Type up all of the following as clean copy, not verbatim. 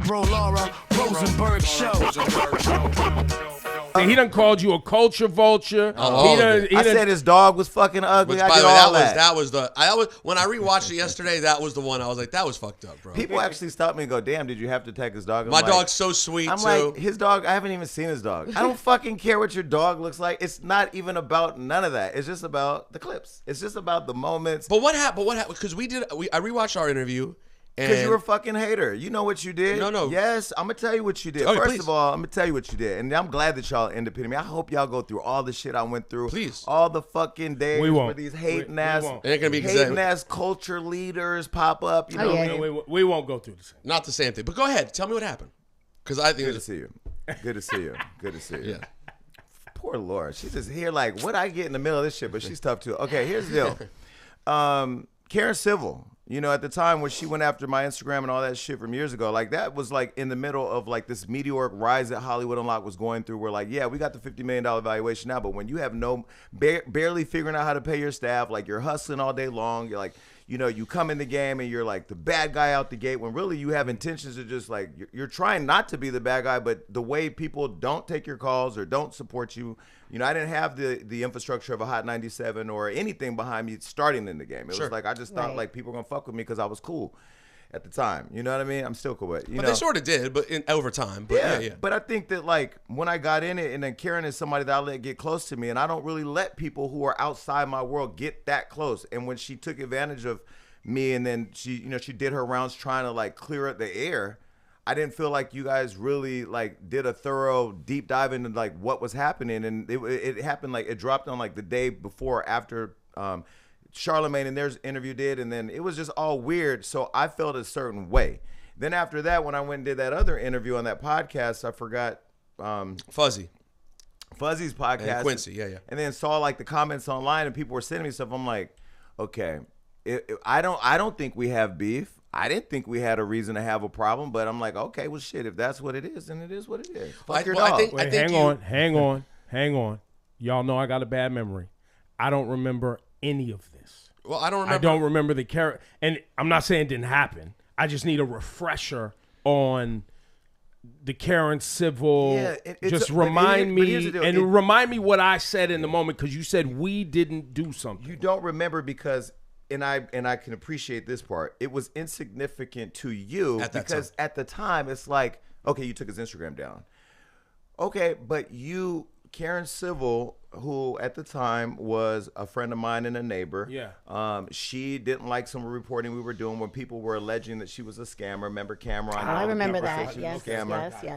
Ebro Rosenberg show. He done called you a culture vulture. I said his dog was fucking ugly. Which, I by did the way, all that was when I rewatched it yesterday. That was the one I was like, that was fucked up, bro. People actually stopped me and go, "Damn, did you have to attack his dog?" My dog's so sweet. I'm too. like, his dog. I haven't even seen his dog. I don't fucking care what your dog looks like. It's not even about none of that. It's just about the clips. It's just about the moments. But what happened? Because I rewatched our interview. Because you were a fucking hater. You know what you did? No. Yes, I'm going to tell you what you did. First of all, I'm going to tell you what you did. And I'm glad that y'all independent me. I hope y'all go through all the shit I went through. Please. All the fucking days We won't. where these hating-ass culture leaders pop up. You know what I mean? We won't go through the same. Not the same thing. But go ahead. Tell me what happened. Because I think Good to see you. Good to see you. Good to see you. Yeah. Poor Laura. She's just here like, what I get in the middle of this shit, but she's tough too. Okay, here's the deal. Karen Civil, you know, at the time when she went after my Instagram and all that shit from years ago, like that was like in the middle of like this meteoric rise that Hollywood Unlocked was going through. Where like, yeah, we got the $50 million valuation now, but when you have barely figuring out how to pay your staff, like you're hustling all day long, you're like, you know, you come in the game and you're like the bad guy out the gate when really you have intentions of just like, you're trying not to be the bad guy, but the way people don't take your calls or don't support you. You know, I didn't have the infrastructure of a Hot 97 or anything behind me starting in the game. It was like, I just thought like people were going to fuck with me because I was cool at the time. You know what I mean? I'm still cool, but you know. they sort of did, but over time. But yeah. But I think that like when I got in it, and then Karen is somebody that I let get close to me, and I don't really let people who are outside my world get that close. And when she took advantage of me, and then she did her rounds trying to like clear up the air, I didn't feel like you guys really like did a thorough deep dive into like what was happening. And it happened like it dropped on like the day before or after Charlamagne and their interview did, and then it was just all weird. So I felt a certain way. Then after that, when I went and did that other interview on that podcast, I forgot Fuzzy's podcast, and Quincy, and then saw like the comments online and people were sending me stuff. I'm like, okay, I don't think we have beef. I didn't think we had a reason to have a problem, but I'm like, okay, well, shit, if that's what it is, then it is what it is. Fuck your dog. Hang on. Y'all know I got a bad memory. I don't remember any of this. Well, I don't remember the character. And I'm not saying it didn't happen. I just need a refresher on the Karen Civil. Yeah, just remind me and remind me what I said in the moment, because you said we didn't do something. You don't remember because... And I can appreciate this part. It was insignificant to you because at the time it's like, okay, you took his Instagram down. Okay, but you, Karen Civil, who at the time was a friend of mine and a neighbor. Yeah. She didn't like some reporting we were doing when people were alleging that she was a scammer. Remember Cameron? I remember that. Yes.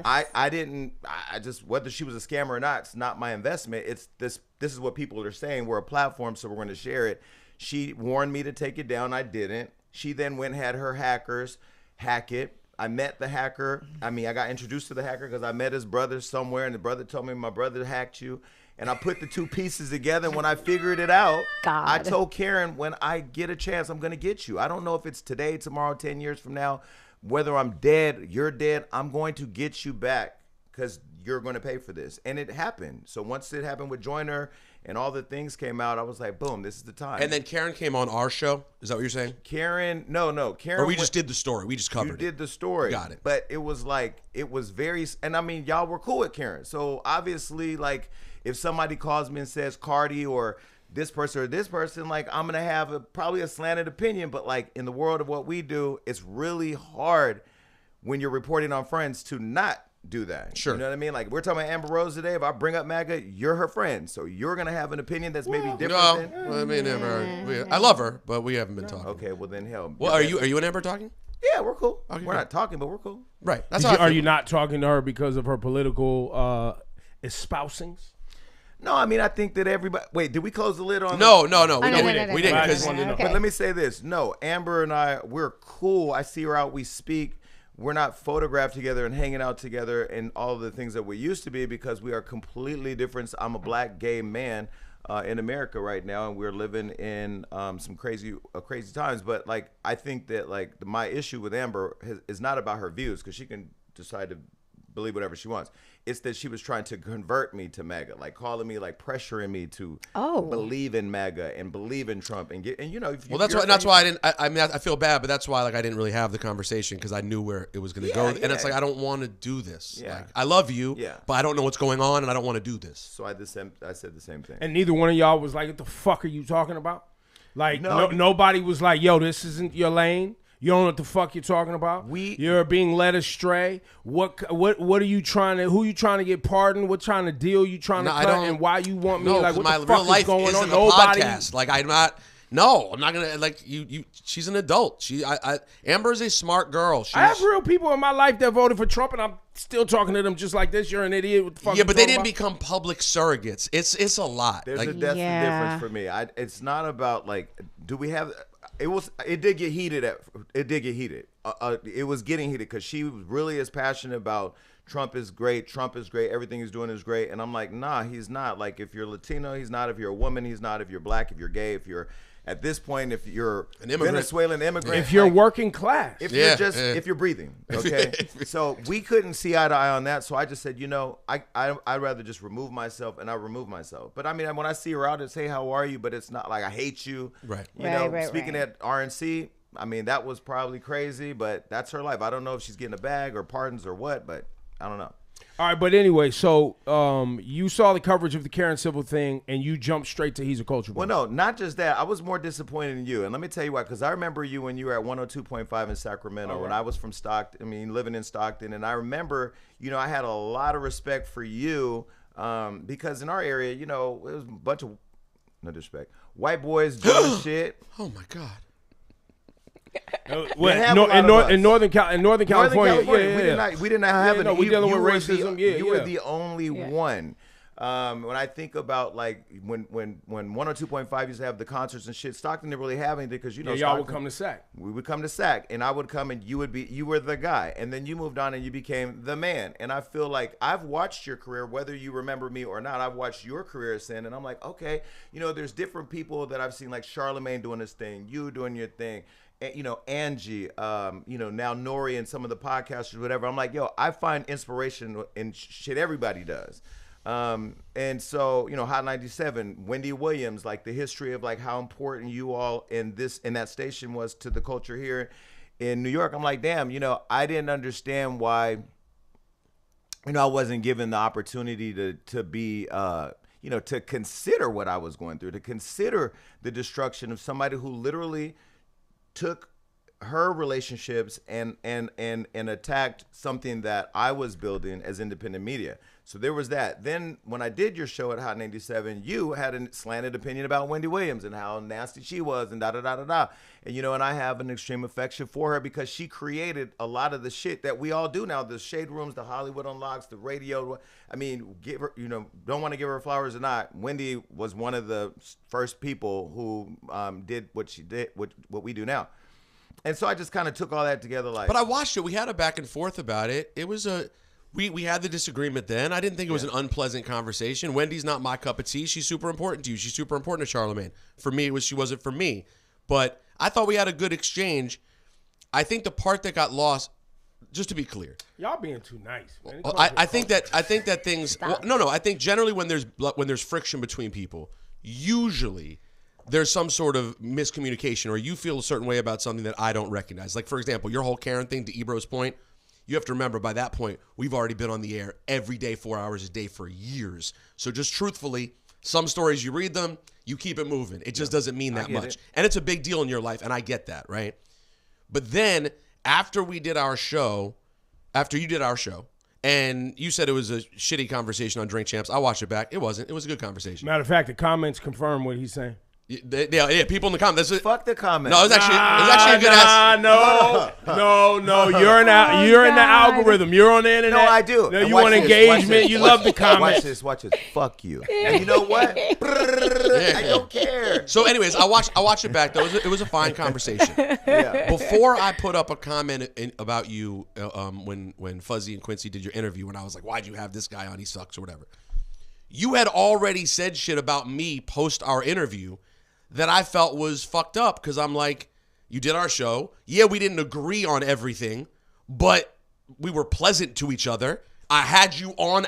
I didn't. I just, whether she was a scammer or not, it's not my investment. It's this. This is what people are saying. We're a platform, so we're going to share it. She warned me to take it down. I didn't. She then went and had her hackers hack it. I met the hacker. I mean, I got introduced to the hacker because I met his brother somewhere, and the brother told me my brother hacked you. And I put the two pieces together. And when I figured it out, I told Karen, when I get a chance, I'm going to get you. I don't know if it's today, tomorrow, 10 years from now, whether I'm dead, you're dead, I'm going to get you back because you're going to pay for this. And it happened. So once it happened with Joyner and all the things came out, I was like, boom, this is the time. And then Karen came on our show. Is that what you're saying? Karen, no. Karen. Or we just did the story. We just covered it. You did the story. Got it. But it was like, it was very, and I mean, y'all were cool with Karen. So obviously, like, if somebody calls me and says Cardi or this person, like, I'm going to have probably a slanted opinion. But like in the world of what we do, it's really hard when you're reporting on friends to not do that. Sure. You know what I mean? Like, we're talking about Amber Rose today. If I bring up MAGA, you're her friend. So you're going to have an opinion that's maybe different I mean, I love her, but we haven't been talking. Okay, well then hell. Well, are you and Amber talking? Yeah, we're cool. Okay, we're not talking, but we're cool. Right. Are you not talking to her because of her political espousings? No, I mean, I think that everybody... Wait, did we close the lid on... No, we didn't. But let me say this. No, Amber and I, we're cool. I see her out. We speak. We're not photographed together and hanging out together and all of the things that we used to be because we are completely different. I'm a black gay man in America right now, and we're living in some crazy times. But like, I think that like my issue with Amber is not about her views because she can decide to believe whatever she wants. It's that she was trying to convert me to MAGA, like calling me, like pressuring me to believe in MAGA and believe in Trump and get, and you know. Well, that's why I didn't. I mean, I feel bad, but that's why like I didn't really have the conversation because I knew where it was going to go, and it's like I don't want to do this. Yeah. Like, I love you, but I don't know what's going on, and I don't want to do this. So I said the same thing. And neither one of y'all was like, "What the fuck are you talking about?" Like nobody was like, "Yo, this isn't your lane. You don't know what the fuck you're talking about. You're being led astray. What are you trying to? Who you trying to get pardoned? What trying to deal you trying to cut? And why you want me? Like what my the fuck real life is going on? isn't a podcast. Like I'm not. No, I'm not gonna like you. She's an adult. Amber's a smart girl. I have real people in my life that voted for Trump, and I'm still talking to them just like this. You're an idiot. What the fuck? Yeah, but they didn't become public surrogates. It's a lot. That's the difference for me. It's not about like, do we have? It did get heated. It was getting heated because she really is passionate about Trump is great. Everything he's doing is great. And I'm like, nah, he's not. Like, if you're Latino, he's not. If you're a woman, he's not. If you're black, if you're gay, if you're at this point, if you're an immigrant. Venezuelan immigrant, if you're working class, if you're breathing, okay. So we couldn't see eye to eye on that. So I just said, you know, I'd rather just remove myself, and I remove myself. But I mean, when I see her out, it's hey, how are you? But it's not like I hate you, right? You know, speaking at RNC, I mean, that was probably crazy, but that's her life. I don't know if she's getting a bag or pardons or what, but I don't know. All right, but anyway, so you saw the coverage of the Karen Civil thing, and you jumped straight to he's a culture war. Well, no, not just that. I was more disappointed in you, and let me tell you why. Because I remember you when you were at 102.5 in Sacramento, when I was from Stockton. I mean, living in Stockton, and I remember, you know, I had a lot of respect for you because in our area, you know, it was a bunch of no disrespect, white boys doing shit. Oh my God. In Northern California, we didn't have we dealing with racism. You were the only one. When I think about like when 102.5 used to have the concerts and shit, Stockton didn't really have anything because you know y'all would come to SAC. We would come to SAC, and I would come, and you were the guy, and then you moved on and you became the man. And I feel like I've watched your career, whether you remember me or not. I've watched your career ascend, and I'm like, okay, you know, there's different people that I've seen, like Charlemagne doing his thing, you doing your thing. You know, Angie, you know, now Nori and some of the podcasters, whatever. I'm like, yo, I find inspiration in shit everybody does. And so, you know, Hot 97, Wendy Williams, like the history of like how important you all in that station was to the culture here in New York. I'm like, damn, you know, I didn't understand why, you know, I wasn't given the opportunity to be, you know, to consider what I was going through, to consider the destruction of somebody who literally took her relationships and attacked something that I was building as independent media. So there was that. Then when I did your show at Hot 97, you had a slanted opinion about Wendy Williams and how nasty she was and da-da-da-da-da. And, you know, and I have an extreme affection for her because she created a lot of the shit that we all do now, the shade rooms, the Hollywood Unlocks, the radio. I mean, give her, you know, don't want to give her flowers or not. Wendy was one of the first people who did what she did, what we do now. And so I just kind of took all that together like. But I watched it. We had a back and forth about it. It was we had the disagreement then. I didn't think it was an unpleasant conversation. Wendy's not my cup of tea. She's super important to you. She's super important to Charlemagne. For me, she wasn't for me. But I thought we had a good exchange. I think the part that got lost, just to be clear. Y'all being too nice, man. I think that things I think generally when there's friction between people, usually there's some sort of miscommunication or you feel a certain way about something that I don't recognize. Like, for example, your whole Karen thing, to Ebro's point, you have to remember by that point, we've already been on the air every day, 4 hours a day for years. So just truthfully, some stories, you read them, you keep it moving. It just doesn't mean that much. And it's a big deal in your life, and I get that, right? But then after you did our show, and you said it was a shitty conversation on Drink Champs, I watched it back. It wasn't. It was a good conversation. Matter of fact, the comments confirm what he's saying. Yeah, people in the comments. Fuck the comments. No, it was actually a good ass. No. You're in the algorithm. You're on the internet. No, I do. No, you want engagement. You love the comments. Watch this. Fuck you. And you know what? I don't care. So, anyways, I watched it back. It was a fine conversation. Yeah. Before I put up a comment about you, when Fuzzy and Quincy did your interview, and I was like, "Why'd you have this guy on? He sucks," or whatever. You had already said shit about me post our interview that I felt was fucked up because I'm like, you did our show. Yeah, we didn't agree on everything, but we were pleasant to each other. we had you on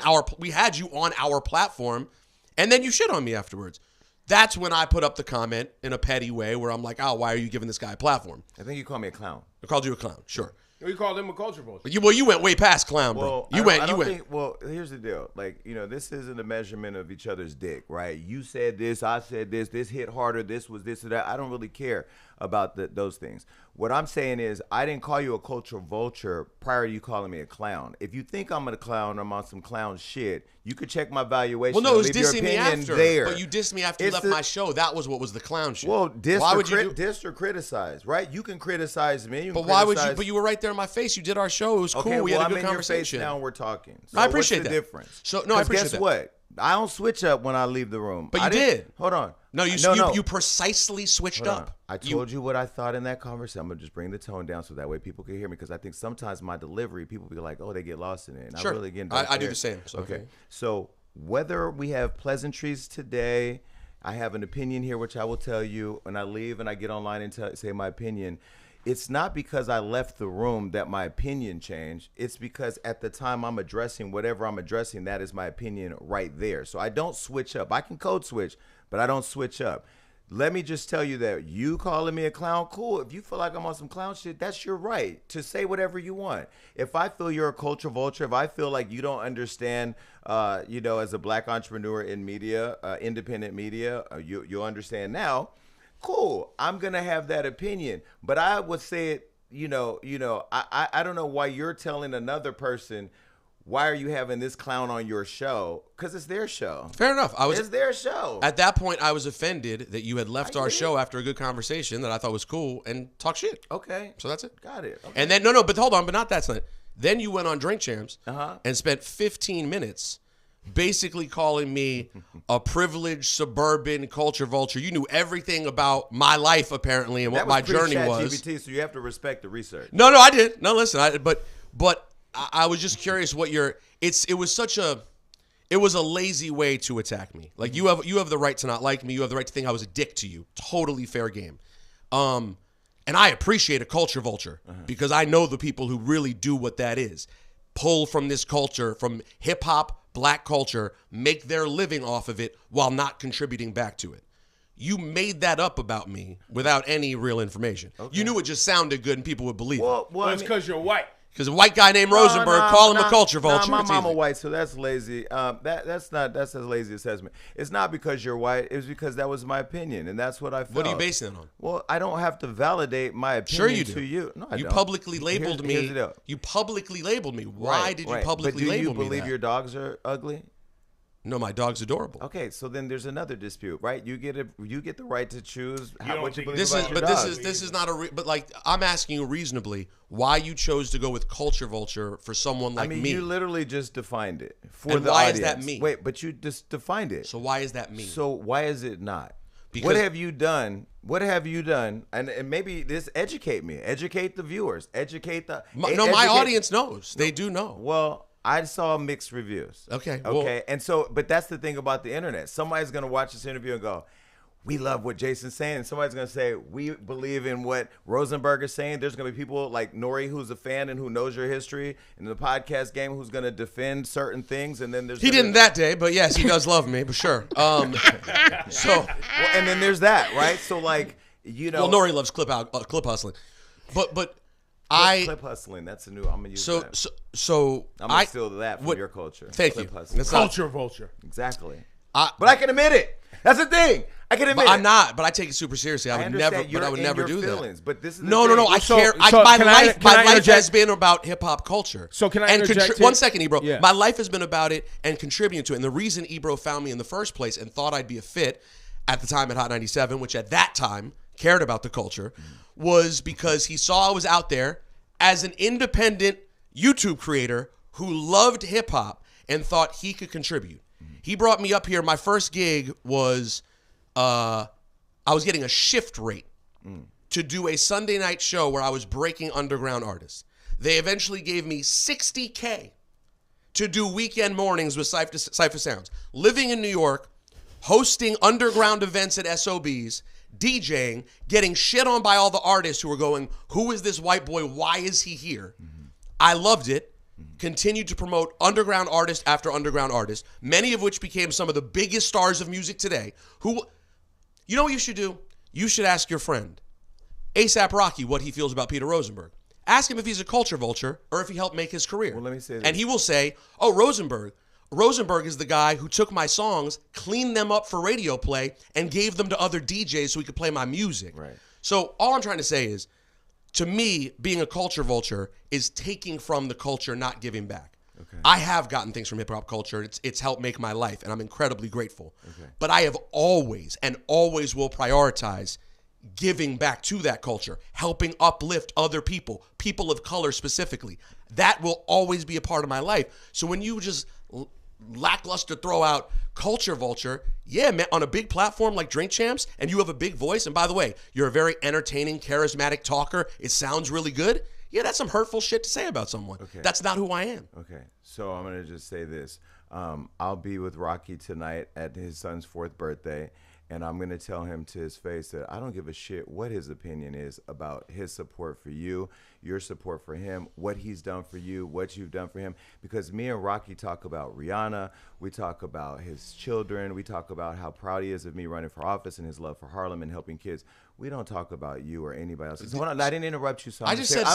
our platform, and then you shit on me afterwards. That's when I put up the comment in a petty way where I'm like, oh, why are you giving this guy a platform? I think you called me a clown. I called you a clown, sure. We called him a culture vulture. But you went way past clown, bro. You went. Well, here's the deal. Like, this isn't a measurement of each other's dick, right? You said this, I said this hit harder, this was this or that. I don't really care about those things. What I'm saying is I didn't call you a cultural vulture prior to you calling me a clown. If you think I'm a clown or I'm on some clown shit, you could check my valuation. Well, no, it was leave your dissing me opinion after. there. But you dissed me after you left my show. That was what was the clown shit. Well, diss or you criticize, right? You can criticize me. But why would you? But you were right there in my face. You did our show. It was cool. Okay, We had a I'm good in conversation. Your face now we're talking. So I appreciate what's the that. difference? So no, I appreciate guess that. what? I don't switch up when I leave the room. But you did. Hold on. No, you precisely switched up. I told you what I thought in that conversation. I'm gonna just bring the tone down so that way people can hear me, because I think sometimes my delivery, people be like, oh, they get lost in it. And Sure. I really get I do the same. So, okay. So whether we have pleasantries today, I have an opinion here, which I will tell you when I leave and I get online and say my opinion. It's not because I left the room that my opinion changed. It's because at the time I'm addressing whatever I'm addressing, that is my opinion right there. So I don't switch up. I can code switch, but I don't switch up. Let me just tell you that you calling me a clown, cool. If you feel like I'm on some clown shit, that's your right to say whatever you want. If I feel you're a culture vulture, if I feel like you don't understand, as a black entrepreneur in media, independent media, you'll understand now. Cool, I'm gonna have that opinion, but I would say it. I don't know why you're telling another person, why are you having this clown on your show? Because it's their show. Fair enough. It's their show. At that point, I was offended that you had left our show after a good conversation that I thought was cool and talk shit. Okay, so that's it. Got it. Okay. And then but hold on, but not that's not it. Then you went on Drink Champs and spent 15 minutes. Basically calling me a privileged suburban culture vulture. You knew everything about my life, apparently, and what my journey was. GPT, so you have to respect the research. No, I did. No, listen, but I was just curious what it was a lazy way to attack me. Like you have the right to not like me. You have the right to think I was a dick to you. Totally fair game. And I appreciate a culture vulture because I know the people who really do what that is. Pull from this culture, from hip hop, black culture, make their living off of it while not contributing back to it. You made that up about me without any real information. Okay. You knew it just sounded good and people would believe it. Well, it's because you're white. Because a white guy named Rosenberg, call him a culture vulture. My mama white, so that's lazy. That's a lazy assessment. It's not because you're white. It's because that was my opinion, and that's what I felt. What are you basing it on? Well, I don't have to validate my opinion sure you do. to you. No, I don't. Publicly labeled me. Here's the deal. You publicly labeled me. Why did you publicly label me? But do you believe your dogs are ugly? No, my dog's adorable. Okay, so then there's another dispute, right? You get the right to choose what you believe this about is, your but dog. this is not but like I'm asking you reasonably why you chose to go with culture vulture for someone like me. You literally just defined it for and the why audience. Is that me? Wait, but you just defined it. So why is that me? So why is it not? Because what have you done? What have you done? And maybe this educate me, educate the viewers, educate the. My audience knows. They do know. Well, I saw mixed reviews. Okay. Well, and so, but that's the thing about the internet. Somebody's gonna watch this interview and go, "We love what Jason's saying," and somebody's gonna say, "We believe in what Rosenberg is saying." There's gonna be people like Nori, who's a fan and who knows your history in the podcast game, who's gonna defend certain things, and then there's he didn't that day, but yes, he does love me, but sure. And then there's that, right? So like, well, Nori loves clip hustling, but. Clip hustling. That's a new. I'm gonna use that. So I'm gonna steal that from your culture. Thank clip you. Hustling. Culture vulture. Exactly. But I can admit it. That's the thing. I can admit it. I'm not. But I take it super seriously. I would never do feelings, that. But this is no. I care. My life has been about hip hop culture. So can I interject? 1 second, Ebro. Yeah. My life has been about it and contributing to it. And the reason Ebro found me in the first place and thought I'd be a fit at the time at Hot 97, which at that time cared about the culture, was because he saw I was out there as an independent YouTube creator who loved hip hop and thought he could contribute. He brought me up here. My first gig was I was getting a shift rate to do a Sunday night show where I was breaking underground artists. They eventually gave me $60K to do weekend mornings with Cypher Sounds. Living in New York, hosting underground events at SOBs, DJing, getting shit on by all the artists who were going, who is this white boy? Why is he here? I loved it. continued to promote underground artist after underground artist, many of which became some of the biggest stars of music today, who, you know what you should do? You should ask your friend, A$AP Rocky, what he feels about Peter Rosenberg. Ask him if he's a culture vulture or if he helped make his career. Well, let me say this. And he will say, oh, Rosenberg is the guy who took my songs, cleaned them up for radio play, and gave them to other DJs so he could play my music. Right. So all I'm trying to say is, to me, being a culture vulture is taking from the culture, not giving back. Okay. I have gotten things from hip-hop culture. It's helped make my life, and I'm incredibly grateful. Okay. But I have always and always will prioritize giving back to that culture, helping uplift other people, people of color specifically. That will always be a part of my life. So when you just lackluster throw out culture vulture, yeah, man, on a big platform like Drink Champs, and you have a big voice, and by the way, you're a very entertaining, charismatic talker, it sounds really good, yeah, that's some hurtful shit to say about someone. Okay. That's not who I am. Okay, so I'm going to just say this. I'll be with Rocky tonight at his son's 4th birthday, and I'm going to tell him to his face that I don't give a shit what his opinion is about his support for you, your support for him, what he's done for you, what you've done for him. Because me and Rocky talk about Rihanna, we talk about his children, we talk about how proud he is of me running for office and his love for Harlem and helping kids. We don't talk about you or anybody else. So hold on, I didn't interrupt you. So I just said,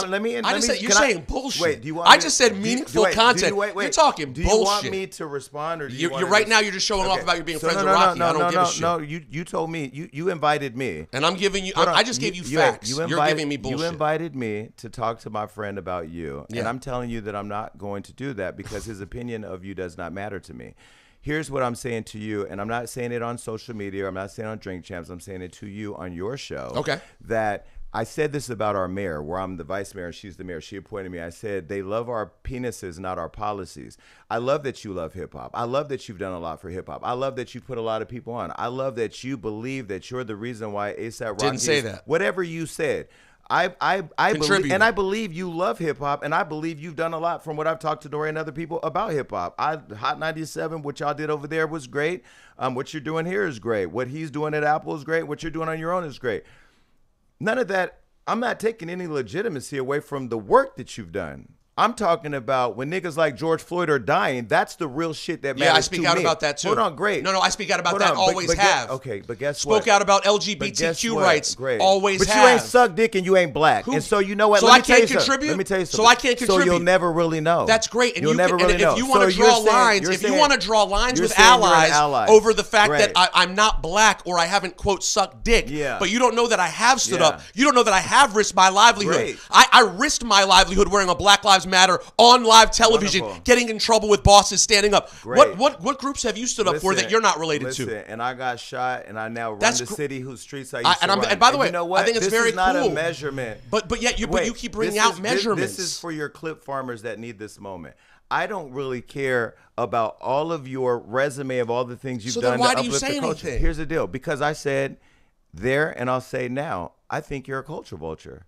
you're saying bullshit. Wait, do you want I just said meaningful content. You're talking bullshit. Do you want me to respond, or do you want right now you're just showing off about you being friends with Rocky. I don't give a shit. No, you told me, you invited me. And I'm giving you, I just gave you facts. You're giving me bullshit. You invited me to talk to my friend about you. Yeah. And I'm telling you that I'm not going to do that because his opinion of you does not matter to me. Here's what I'm saying to you, and I'm not saying it on social media, or I'm not saying it on Drink Champs, I'm saying it to you on your show. Okay. That I said this about our mayor, where I'm the vice mayor and she's the mayor. She appointed me. I said, they love our penises, not our policies. I love that you love hip hop. I love that you've done a lot for hip hop. I love that you put a lot of people on. I love that you believe that you're the reason why A$AP Rocky didn't say that. Whatever you said. I believe, and I believe you love hip hop, and I believe you've done a lot from what I've talked to Dory and other people about hip hop. Hot 97, what y'all did over there was great. What you're doing here is great. What he's doing at Apple is great. What you're doing on your own is great. None of that. I'm not taking any legitimacy away from the work that you've done. I'm talking about when niggas like George Floyd are dying. That's the real shit that matters. Yeah, I speak out about that too. Hold on, great. No, I speak out about that. Always have. Okay, but guess what? Spoke out about LGBTQ rights. Great. Always but have. But you ain't suck dick and you ain't black. And so you know what? So I can't contribute. Let me tell you something. So I can't contribute. So you'll never really know. That's great. And you'll never really know. If you want to draw lines, if you want to draw lines with allies over the fact that I'm not black or I haven't quote sucked dick, but you don't know that I have stood up. You don't know that I have risked my livelihood. I risked my livelihood wearing a Black Lives Matter on live television, getting in trouble with bosses, standing up. What groups have you stood up for that you're not related to? And I got shot, and I now run the city whose streets I used to run. And by the way, you know what? I think it's very cool. This is not a measurement. But yet you keep bringing out measurements. This is for your clip farmers that need this moment. I don't really care about all of your resume of all the things you've done to uplift the culture. Here's the deal. Because I said there, and I'll say now, I think you're a culture vulture.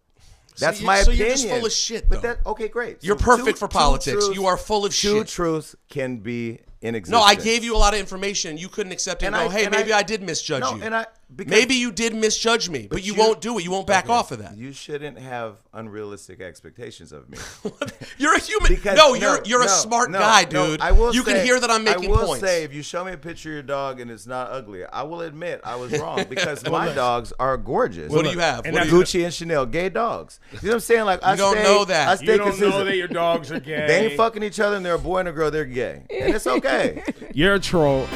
That's my opinion. So you're just full of shit, though. But okay, great. You're perfect for politics. You are full of shit. Two truths can be in existence. No, I gave you a lot of information. You couldn't accept it and go, hey, maybe I did misjudge you. Maybe you did misjudge me, but you won't do it. You won't back off of that. You shouldn't have unrealistic expectations of me. You're a human. You're a smart guy, dude. You can hear that I'm making points. I will say, if you show me a picture of your dog and it's not ugly, I will admit I was wrong because my dogs are gorgeous. What do you have? Gucci and Chanel, gay dogs. You know what I'm saying? Like you don't know that. You don't know that your dogs are gay. They ain't fucking each other and they're a boy and a girl. They're gay, and it's okay. You're a troll.